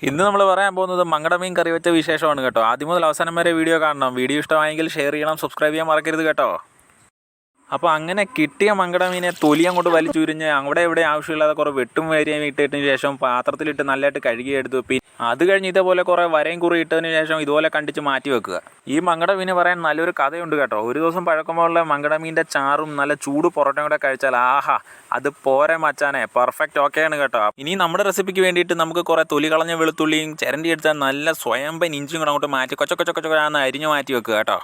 ഇന്ന് നമ്മൾ പറയാൻ പോകുന്നത് മങ്കട മീൻ കറി വെച്ച വിശേഷമാണ് കേട്ടോ. ആദ്യം മുതൽ അവസാനം വരെ വീഡിയോ കാണണം. വീഡിയോ ഇഷ്ടമായെങ്കിൽ ഷെയർ ചെയ്യണം, സബ്സ്ക്രൈബ് ചെയ്യാൻ മറക്കരുത് കേട്ടോ. അപ്പോൾ അങ്ങനെ കിട്ടിയ മങ്കട മീനെ തൊലി അങ്ങോട്ട് വലിച്ചുരിഞ്ഞ് അവിടെ ഇവിടെ ആവശ്യമില്ലാതെ കുറേ വെട്ടും വരയും ഇട്ടതിന് ശേഷം പാത്രത്തിലിട്ട് നല്ലതായിട്ട് കഴുകിയെടുത്തു. പിന്നെ അത് കഴിഞ്ഞ് ഇതേപോലെ കുറേ വരയും കുറി ഇട്ടതിന് ശേഷം ഇതുപോലെ കണ്ടിച്ച് മാറ്റി വെക്കുക. ഈ മങ്കട മീൻ പറയാൻ നല്ലൊരു കഥയുണ്ട് കേട്ടോ. ഒരു ദിവസം പഴക്കമുള്ള മങ്കട മീൻ്റെ ചാറും നല്ല ചൂട് പൊറോട്ടയും കൂടെ കഴിച്ചാൽ ആഹാ, അത് പോരെ മച്ചാനെ, പെർഫെക്റ്റ് ഓക്കെയാണ് കേട്ടോ. ഇനി നമ്മുടെ റെസിപ്പിക്ക് വേണ്ടിയിട്ട് നമുക്ക് കുറേ തൊലി കളഞ്ഞ വെളുത്തുള്ളിയും ചിരണ്ടി എടുത്താൽ നല്ല സ്വയംപൻ ഇഞ്ചും കൂടെ അങ്ങോട്ട് മാറ്റി കൊച്ചൊക്കെ അരിഞ്ഞ് മാറ്റി വെക്കുക കേട്ടോ.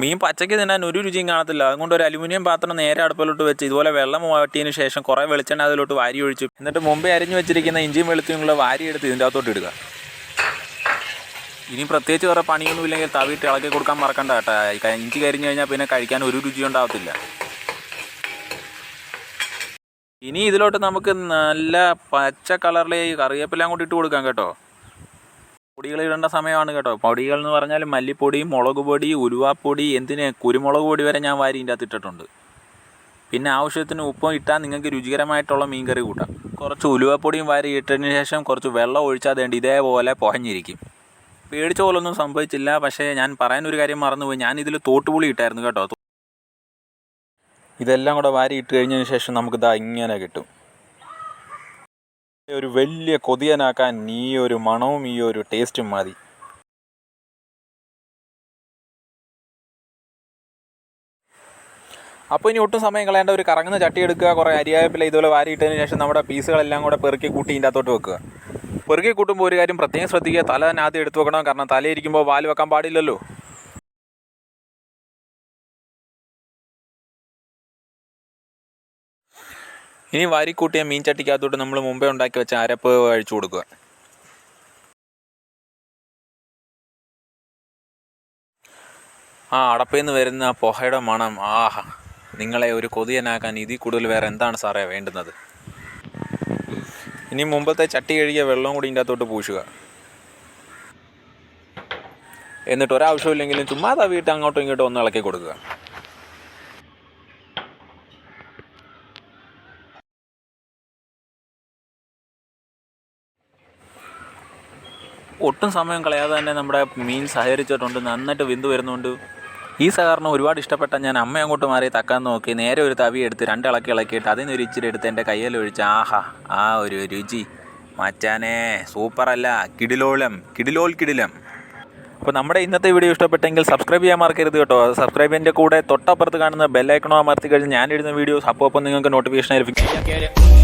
മീൻ പച്ചയ്ക്ക് തിന്നാൻ ഒരു രുചിയും കാണത്തില്ല. അതുകൊണ്ട് ഒരു അലുമിനിയം പാത്രം നേരെ അടുപ്പിലോട്ട് വെച്ച് ഇതുപോലെ വെള്ളം വാട്ടിയതിന് ശേഷം കുറേ വെളിച്ചെണ്ണ അതിലോട്ട് വാരി ഒഴിച്ചു. എന്നിട്ട് മുമ്പേ അരിഞ്ഞു വെച്ചിരിക്കുന്ന ഇഞ്ചിയും വെളുത്തുള്ള വാരി എടുത്ത് ഇതിൻ്റെ അകത്തോട്ട് ഇടുക. ഇനി പ്രത്യേകിച്ച് വേറെ പണിയൊന്നും ഇല്ലെങ്കിൽ തവിട്ട് ഇളക്കി കൊടുക്കാൻ മറക്കണ്ട കേട്ടോ. ഇഞ്ചി കരിഞ്ഞു കഴിഞ്ഞാൽ പിന്നെ കഴിക്കാൻ ഒരു രുചി ഉണ്ടാകത്തില്ല. ഇനി ഇതിലോട്ട് നമുക്ക് നല്ല പച്ച കളറിലെ ഈ കറിവേപ്പില അങ്ങോട്ട് ഇട്ട് കൊടുക്കാം കേട്ടോ. പൊടികൾ ഇടേണ്ട സമയമാണ് കേട്ടോ. പൊടികൾ എന്ന് പറഞ്ഞാൽ മല്ലിപ്പൊടി, മുളക് പൊടി, ഉലുവാപ്പൊടി, കുരുമുളക് പൊടി വരെ ഞാൻ വാരി ഇതിൻ്റെ അകത്ത് ഇട്ടിട്ടുണ്ട്. പിന്നെ ആവശ്യത്തിന് ഉപ്പും ഇട്ടാൽ നിങ്ങൾക്ക് രുചികരമായിട്ടുള്ള മീൻ കറി കൂട്ടാം. കുറച്ച് ഉലുവാപ്പൊടിയും വാരി ഇട്ടതിന് ശേഷം കുറച്ച് വെള്ളം ഒഴിച്ചാൽ വേണ്ടി ഇതേപോലെ പുകഞ്ഞിരിക്കും. പേടിച്ച പോലൊന്നും സംഭവിച്ചില്ല. പക്ഷേ ഞാൻ പറയാനൊരു കാര്യം മറന്നുപോയി. ഞാനിതിൽ തോട്ടുപുളി ഇട്ടായിരുന്നു കേട്ടോ. ഇതെല്ലാം കൂടെ വാരി ഇട്ട് കഴിഞ്ഞതിന് ശേഷം നമുക്കിതാ ഇങ്ങനെ കിട്ടും. ഒരു വലിയ കൊതിയനാക്കാൻ ഈ ഒരു മണവും ഈ ഒരു ടേസ്റ്റും മതി. അപ്പോൾ ഇനി ഒട്ടും സമയം കളയേണ്ട, ഒരു കറങ്ങുന്ന ചട്ടി എടുക്കുക, കുറേ അരിവേപ്പില ഇതുപോലെ വാരിയിട്ടതിന് ശേഷം നമ്മുടെ പീസുകളെല്ലാം കൂടെ പെറുക്കി കൂട്ടി ഇതിൻ്റെ അകത്തോട്ട് വെക്കുക. പെറുക്കി കൂട്ടുമ്പോൾ ഒരു കാര്യം പ്രത്യേകം ശ്രദ്ധിക്കുക, തല തന്നെ ആദ്യം എടുത്ത് വെക്കണം. കാരണം തലയിരിക്കുമ്പോൾ വാല് വെക്കാൻ പാടില്ലല്ലോ. ഇനി വാരിക്കൂട്ടിയ മീൻ ചട്ടിക്കകത്തോട്ട് നമ്മൾ മുമ്പേ ഉണ്ടാക്കി വെച്ച അരപ്പ് അഴിച്ചു കൊടുക്കുക. ആ അടപ്പിൽ നിന്ന് വരുന്ന പുകയുടെ മണം, ആഹാ, നിങ്ങളെ ഒരു കൊതിയനാക്കാൻ ഇതിൽ കൂടുതൽ വേറെ എന്താണ് സാറേ വേണ്ടുന്നത്. ഇനി മുമ്പത്തെ ചട്ടി കഴുകിയ വെള്ളവും കൂടി ഇതിൻ്റെ അകത്തോട്ട് പൂശുക. എന്നിട്ട് ഒരാവശ്യമില്ലെങ്കിലും ചുമ്മാ തവിയിട്ട് അങ്ങോട്ടും ഇങ്ങോട്ടും ഒന്ന് ഇളക്കി കൊടുക്കുക. ഒട്ടും സമയം കളയാതെ തന്നെ നമ്മുടെ മീൻ സഹകരിച്ചിട്ടുണ്ട്, നന്നായിട്ട് വെന്ത് വരുന്നുണ്ട്. ഈ സഹകരണം ഒരുപാട് ഇഷ്ടപ്പെട്ട ഞാൻ അമ്മ അങ്ങോട്ട് മാറി തക്കാൻ നോക്കി. നേരെ ഒരു തവി എടുത്ത് ഇളക്കിയിട്ട് അതിൽ നിന്ന് ഒരു ഇച്ചിരി എടുത്ത് എൻ്റെ കയ്യിൽ ഒഴിച്ച് ആഹാ, ആ ഒരു രുചി മച്ചാനെ സൂപ്പറല്ല, കിടിലം. അപ്പോൾ നമ്മുടെ ഇന്നത്തെ വീഡിയോ ഇഷ്ടപ്പെട്ടെങ്കിൽ സബ്സ്ക്രൈബ് ചെയ്യാൻ മറക്കരുത് കേട്ടോ. സബ്സ്ക്രൈബിൻ്റെ കൂടെ തൊട്ടപ്പുറത്ത് കാണുന്ന ബെല്ലൈക്കണോ അമർത്തി കഴിഞ്ഞ് ഞാനിടുന്ന വീഡിയോസ് അപ്പോൾ നിങ്ങൾക്ക് നോട്ടിഫിക്കേഷൻ ആയിരിക്കും.